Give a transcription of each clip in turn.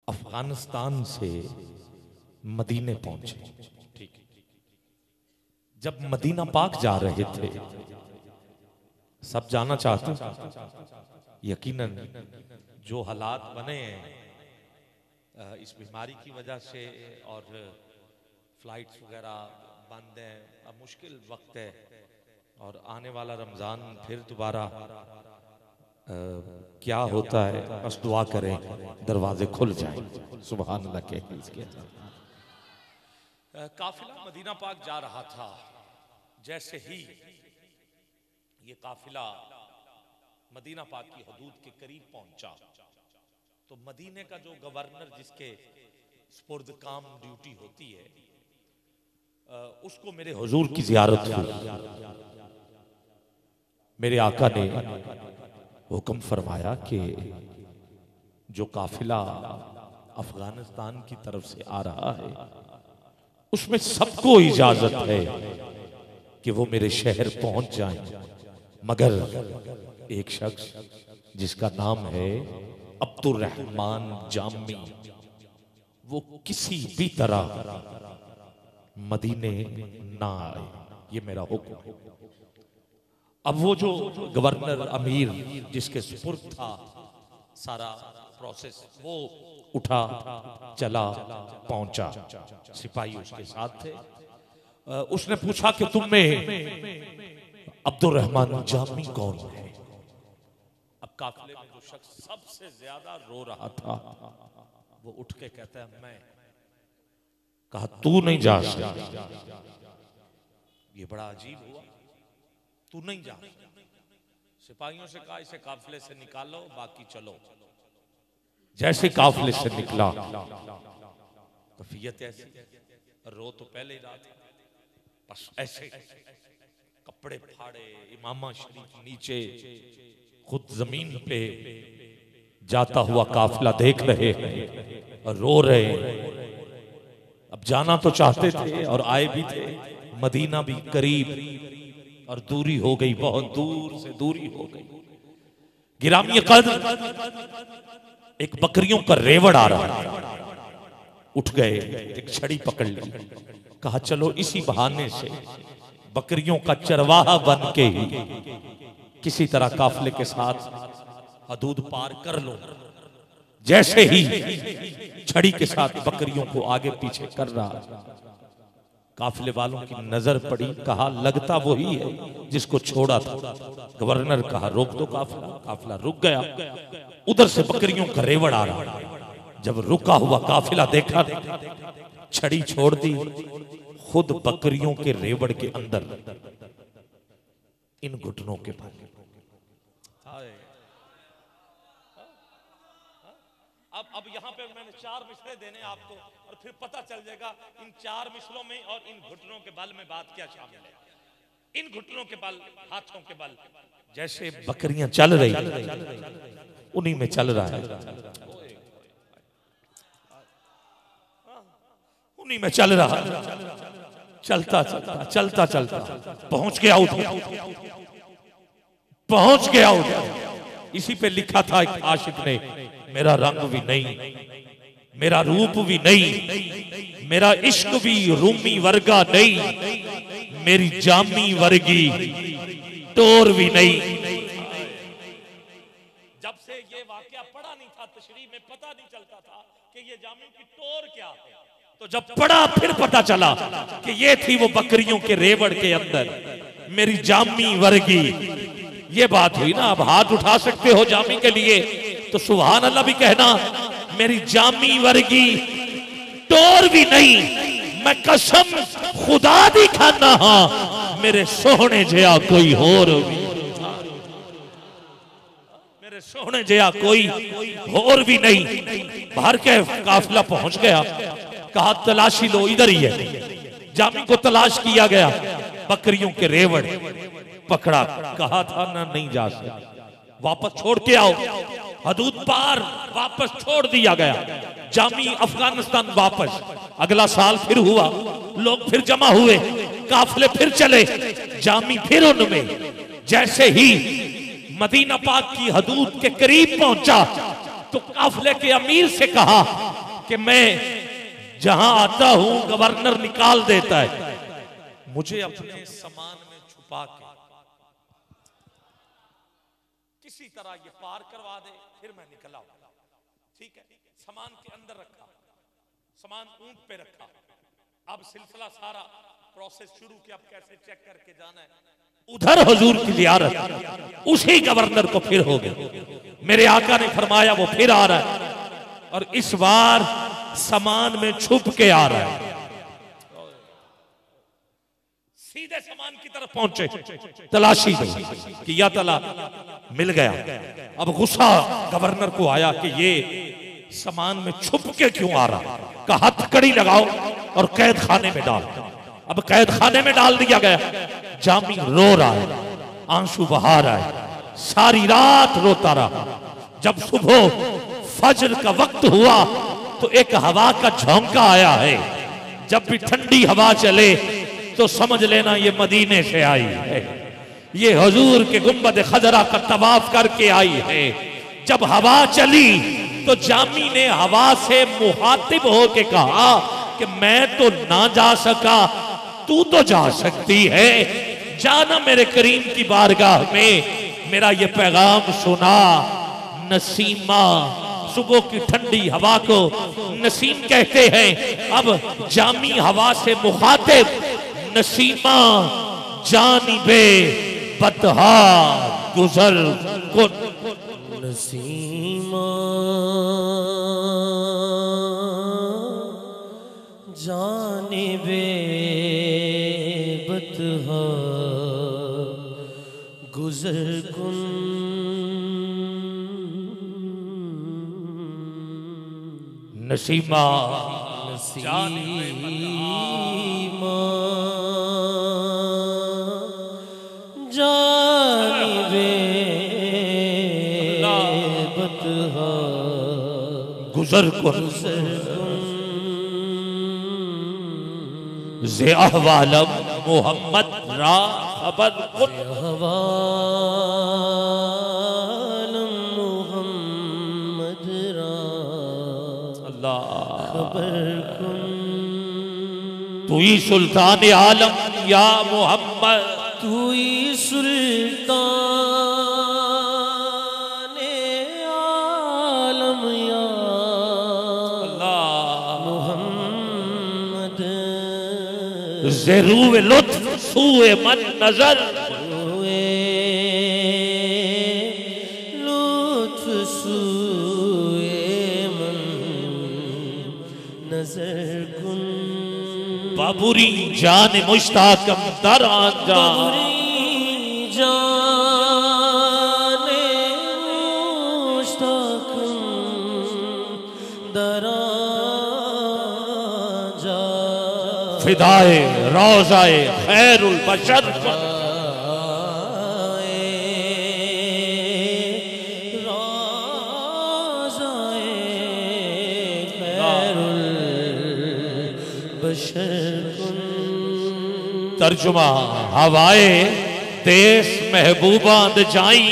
अफगानिस्तान से मदीने पहुंचे। ठीक, जब मदीना पाक जा रहे थे, सब जाना चाहते, यकीनन जो हालात बने हैं इस बीमारी की वजह से और फ्लाइट्स वगैरह बंद हैं, अब मुश्किल वक्त है और आने वाला रमजान फिर दोबारा क्या होता है, बस दुआ करें दरवाजे खुल जाएं। सुभान अल्लाह के काफिला मदीना पाक जा रहा था। जैसे ही ये काफिला मदीना पाक की हदूद के करीब पहुंचा तो मदीने का जो गवर्नर जिसके स्पुर्द काम ड्यूटी होती है, उसको मेरे हुजूर की जियारत हुई। मेरे आका ने हुक्म फरमाया कि जो काफिला अफगानिस्तान की तरफ से आ रहा है उसमें सबको इजाजत है कि वो मेरे शहर पहुंच जाएं, मगर एक शख्स जिसका नाम है अब्दुर्रहमान जामी, वो किसी भी तरह मदीने ना आए, ये मेरा हुक्म है। अब वो जो गवर्नर अमीर जिसके सुपुर्द था सारा प्रोसेस, वो उठा चला पहुंचा, सिपाही उसके साथ थे। उसने पूछा कि तुम में अब्दुर्रहमान जामी कौन है? अब काफिले में जो शख्स सबसे ज्यादा रो रहा था वो उठ के कहता है मैं। कहा तू नहीं जा सकता। ये बड़ा अजीब हुआ, तू नहीं जा। सिपाहियों से कहा इसे काफिले से निकालो, बाकी चलो। जैसे काफिले से निकला, कफियत ऐसी, रो तो पहले ही रहा था, बस ऐसे कपड़े फाड़े, इमामा शरीफ नीचे, खुद जमीन पे जाता हुआ काफिला देख रहे हैं और रो रहे हैं। अब जाना तो चाहते थे और आए भी थे, मदीना भी करीब और दूरी हो गई, बहुत दूर से दूरी हो गई। गिरामी कद्र एक बकरियों का रेवड़ आ रहा है, उठ गए, एक छड़ी पकड़ ली, कहा चलो इसी बहाने से बकरियों का चरवाहा बन के ही किसी तरह काफिले के साथ हदूद पार कर लो। जैसे ही छड़ी के साथ बकरियों को आगे पीछे कर रहा, काफिले वालों की नजर पड़ी, कहा लगता वही है जिसको छोड़ा था। गवर्नर कहा रोक दो काफिला। काफिला रुक गया, उधर से बकरियों का रेवड़ आ रहा। जब रुका हुआ काफिला देखा, छड़ी छोड़ दी, खुद बकरियों के रेवड़ के अंदर इन घुटनों के पास। अब यहाँ पे मैंने 4 मिसरे देने आपको और फिर पता चल जाएगा इन 4 मिसरों में और इन घुटनों के बल में बात क्या शामिल है। इन घुटनों के बल, हाथों के बल, जैसे बकरियां चल रही उन्हीं में चल रहा है, उन्हीं में चल रहा है। चलता चलता चलता चलता पहुंच गया उधर, पहुंच गया उधर। इसी पे लिखा था एक आशिक ने, मेरा रंग भी नहीं, मेरा रूप भी नहीं, मेरा इश्क भी रूमी वर्गा नहीं, मेरी जामी वर्गी टोर भी नहीं। जब से ये वाकया पढ़ा नहीं था तशरीह में, पता नहीं चलता था कि ये जामी की टोर क्या है। तो जब पढ़ा फिर पता चला कि ये थी वो बकरियों के रेवड़ के अंदर मेरी जामी वर्गी। ये बात हुई ना। अब हाथ उठा सकते हो जामी के लिए तो सुभान अल्लाह भी कहना, मेरी जामी वर्गी टोर भी नहीं, मैं कसम खुदा दी खाना हाँ, मेरे सोहने जया कोई होर, मेरे सोहने जया कोई होर भी नहीं। बाहर के काफिला पहुंच गया, कहा तलाशी लो, इधर ही है। जामी को तलाश किया गया, बकरियों के रेवड़ पकड़ा, कहा था ना नहीं जा सकते, वापस छोड़ के आओ। हदूद पार वापस छोड़ दिया गया। जामी अफगानिस्तान वापस। अगला साल फिर हुआ, लोग फिर जमा हुए, काफिले फिर चले, जामी फिर उनमें। जैसे ही मदीना पाक की हदूद के करीब पहुंचा, तो काफिले के अमीर से कहा कि मैं जहां आता हूं गवर्नर निकाल देता है, मुझे अपने सामान में छुपा के किसी तरह ये पार करवा दे, फिर मैं निकला। ठीक है, सामान के अंदर रखा, सामान ऊंट पे रखा। अब सिलसिला सारा प्रोसेस शुरू किया, अब कैसे चेक करके जाना है। उधर हुजूर की ज़ियारत उसी गवर्नर को फिर हो गई। मेरे आका ने फरमाया वो फिर आ रहा है और इस बार सामान में छुप के आ रहा है। सीधे सामान की तरफ पहुंचे, तलाशी दी कि या तला मिल गया। अब गुस्सा गवर्नर को आया कि ये सामान में छुप के क्यों आ रहा, का हथकड़ी लगाओ और कैद खाने में डाल। अब कैद खाने में डाल दिया गया। जामी रो रहा है, आंसू बहा रहा है, सारी रात रोता रहा। जब सुबह फजर का वक्त हुआ तो एक हवा का झोंका आया है। जब भी ठंडी हवा चले तो समझ लेना ये मदीने से आई है, ये हुजूर के गुंबद खजरा का तवाफ करके आई है। जब हवा चली तो जामी ने हवा से मुहातिब होके कहा कि मैं तो ना जा सका, तू तो जा सकती है, जाना मेरे करीम की बारगाह में, मेरा ये पैगाम सुना। नसीमा, सुबह की ठंडी हवा को नसीम कहते हैं। अब जामी हवा से मुखातिब, नसीमा जानिबे बतहा गुजर कुन। नसीमा जानिबे बतहा गुजर कुन। नसीमा जानिबे बतहा गुजर कुन। ज़े अहवालम मोहम्मद रा खबर कुन। अहवालम मोहम्मद रा अल्लाह खबर कुन। तू ही सुल्तान आलम या मोहम्मद, तू ही सुल्तान आलम या मोहम्मद। ज़रूर लुत्फ सूए मन नजर, लुत्फ सूए मन नजर कुन। बाबुरी जान मुश्ताकम दर आंजा, जाने मुश्ताकम दर आंजा। फिदाए रोज़ाए खैरुल बशर, तर्जुमा हवाए देश महबूबांद जाई।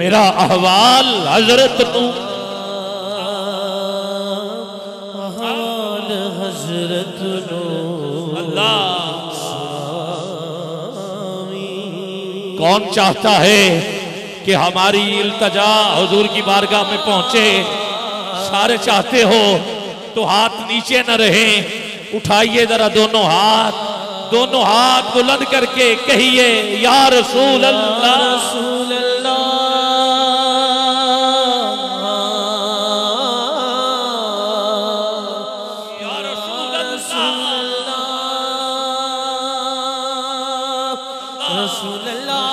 मेरा अहवाल हजरत नू, अहवाल हजरत नू। अल्लाह कौन चाहता है कि हमारी इल्तजा हुजूर की बारगाह में पहुंचे? सारे चाहते हो तो हाथ नीचे न रहे, उठाइए जरा दोनों हाथ बुलंद करके कहिए या रसूल अल्लाह, रसूल अल्लाह। या रसूल अल्लाह, रसूल अल्लाह।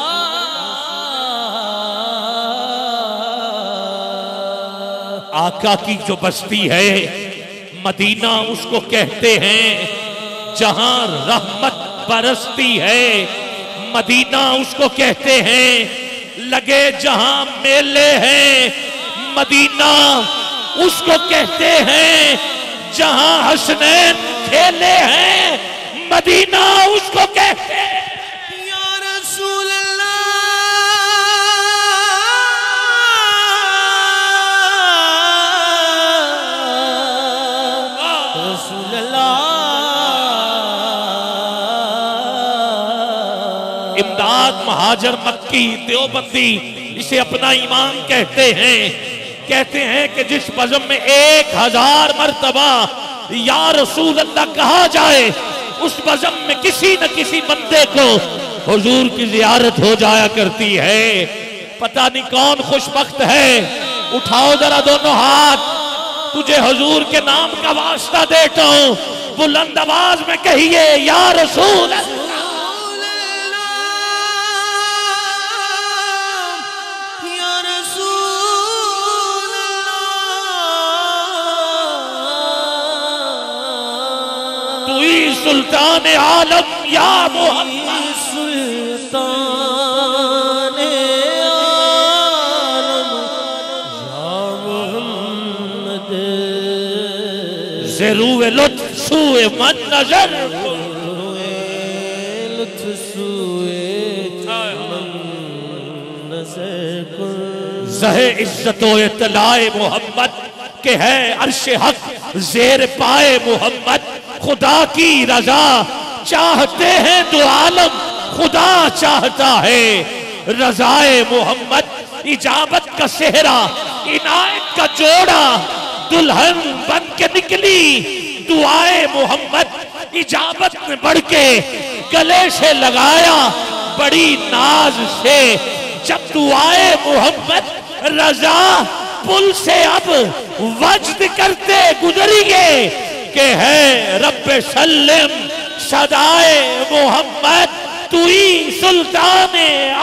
मक्का की जो बस्ती है मदीना उसको कहते हैं जहां रहमत बरसती है। मदीना उसको कहते हैं लगे जहां मेले हैं। मदीना उसको कहते हैं जहां हसनैन खेले हैं। मदीना उसको कहते हैं या रसूल अल्लाह, रसूल अल्लाह। इमदाद महाजर मक्की देवबंदी इसे अपना ईमान कहते हैं। कहते हैं कि जिस बज़म में 1000 मर्तबा या रसूल अल्लाह कहा जाए उस बज़म में किसी न किसी बंदे को हुजूर की ज़ियारत हो जाया करती है। पता नहीं कौन खुशबख्त है, उठाओ जरा दोनों हाथ, तुझे हुजूर के नाम का वास्ता देता हूं, बुलंद आवाज में कहिए या रसूल अल्लाह। सुल्तान आलम या मोहम्मद, सुल्तान आलम या मोहम्मद। ज़रूए लुत्फ़ सूए मन नजर, लुत्फ़ सूए मन नजर। ज़हे इज्जतो इत्तलाए मोहम्मद के है अर्श हक ज़ेर पाए मोहम्मद। खुदा की रजा चाहते हैं दो आलम, खुदा चाहता है रजाए मोहम्मद। इजाबत का सेहरा इनायत का जोड़ा दुल्हन बन के निकली दुआए मोहम्मद। इजाबत में बढ़ के गले से लगाया बड़ी नाज से जब दुआए मोहम्मद। रजा पुल से अब वज्द करते गुजरिए के है रब्बे सल्लम सदाए मोहम्मद। तू ही सुल्तान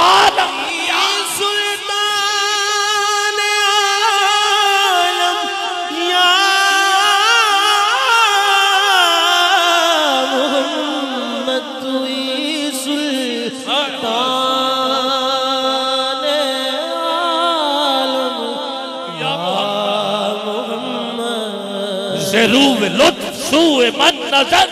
आलम या सुल्तान आलम या मोहम्मद। तू ही सुल्तान आलम या मोहम्मद। ज़रूर लुत्फ़ सूए मन नजर,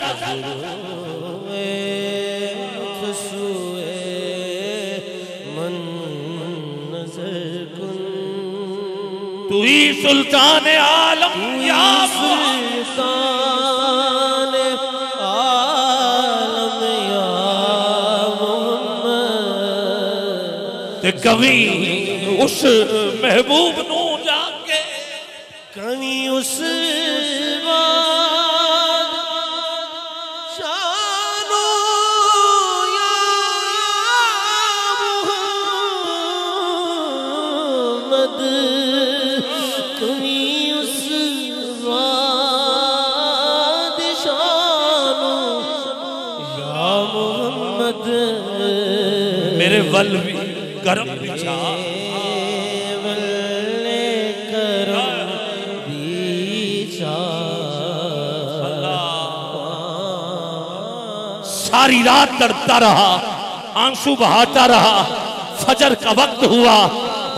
तू ही सुल्तान आलम या सुल्तान आलम या मोहम्मद। कवि उस महबूब नू जाके कवि उस मेरे वल भी करम बिछा सारी रात लड़ता रहा, आंसू बहाता रहा। फजर का वक्त हुआ,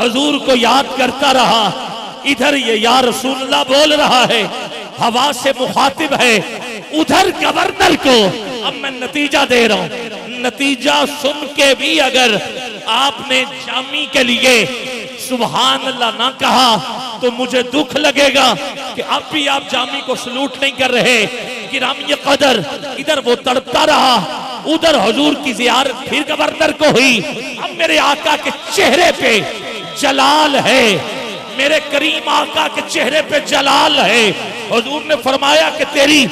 हुजूर को याद करता रहा। इधर ये या रसूलल्लाह बोल रहा है, हवा से मुखातिब है। उधर गवर्नर को अब मैं नतीजा दे रहा हूं। नतीजा सुन के भी अगर आपने जामी के लिए सुभान अल्लाह ना कहा तो मुझे दुख लगेगा कि अब भी आप जामी को सलूट नहीं कर रहे। गिरामी कदर इधर वो तड़पता रहा, उधर हुजूर की जियारत फिर गवर्नर को हुई। अब मेरे आका के चेहरे पे जलाल है, मेरे करीम आका के चेहरे पे जलाल है। हुजूर ने फरमाया कि तेरी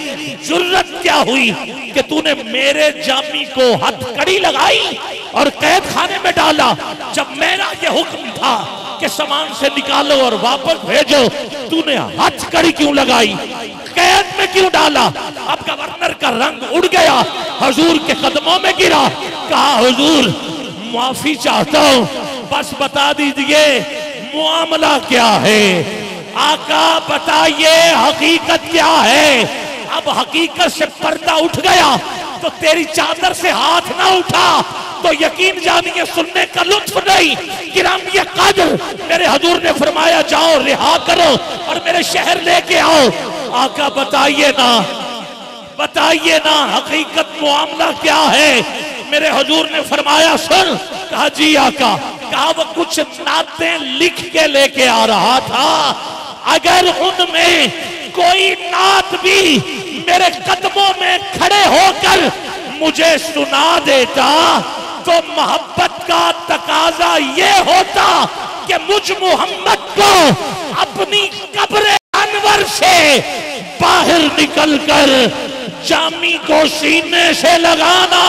जुर्रत क्या हुई कि तूने मेरे जामी को हथकड़ी लगाई और कैद खाने में डाला, जब मेरा ये हुक्म था कि सामान से निकालो और वापस भेजो, तूने हथकड़ी क्यों लगाई, कैद में क्यों डाला। अब गवर्नर का रंग उड़ गया, हुजूर के कदमों में गिरा, कहा हुजूर माफी चाहता हूं, बस बता दीजिए मामला क्या है। आका बताइए हकीकत क्या है। अब हकीकत से पर्दा उठ गया तो तेरी चादर से हाथ ना उठा तो यकीन जानिए सुनने का लुत्फ नहीं। किरामिया कादर मेरे हजूर ने फरमाया जाओ रिहा करो और मेरे शहर लेके आओ। आका बताइए ना हकीकत मामला क्या है। मेरे हजूर ने फरमाया सुन। कहा जी आका। कहा वो कुछ नातें लिख के लेके आ रहा था, अगर उनमें कोई नात भी मेरे कदमों में खड़े होकर मुझे सुना देता तो मोहब्बत का तकाजा ये होता कि मुझ मोहम्मद को अपनी कब्र अनवर से बाहर निकलकर जामी को सीने से लगाना।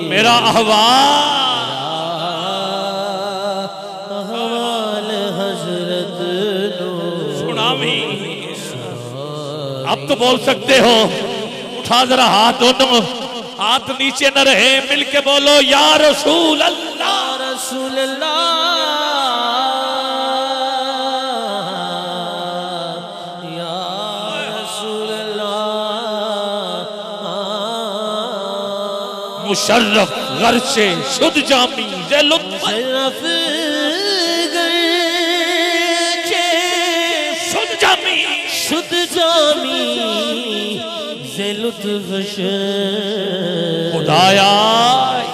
मेरा अहवाल हजरत सुनावी। अब तो बोल सकते हो। उठा जरा हाथ दोनों, हाथ नीचे न रहे, मिलके बोलो या रसूल अल्लाह। रसूल अल्लाह या रसूल अल्लाह। मुशर्रफ घर से शुद्ध जामी जे लुत्फ शुद्ध जामी से लुत्फ खुदाया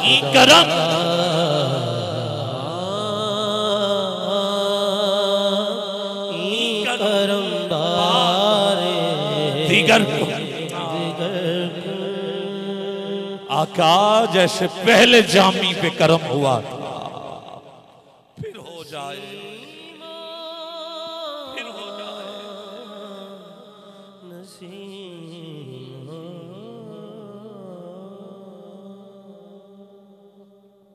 ई करम बारे दिगर आका जैसे पहले जामी पे करम हुआ था फिर हो जाए। नसीब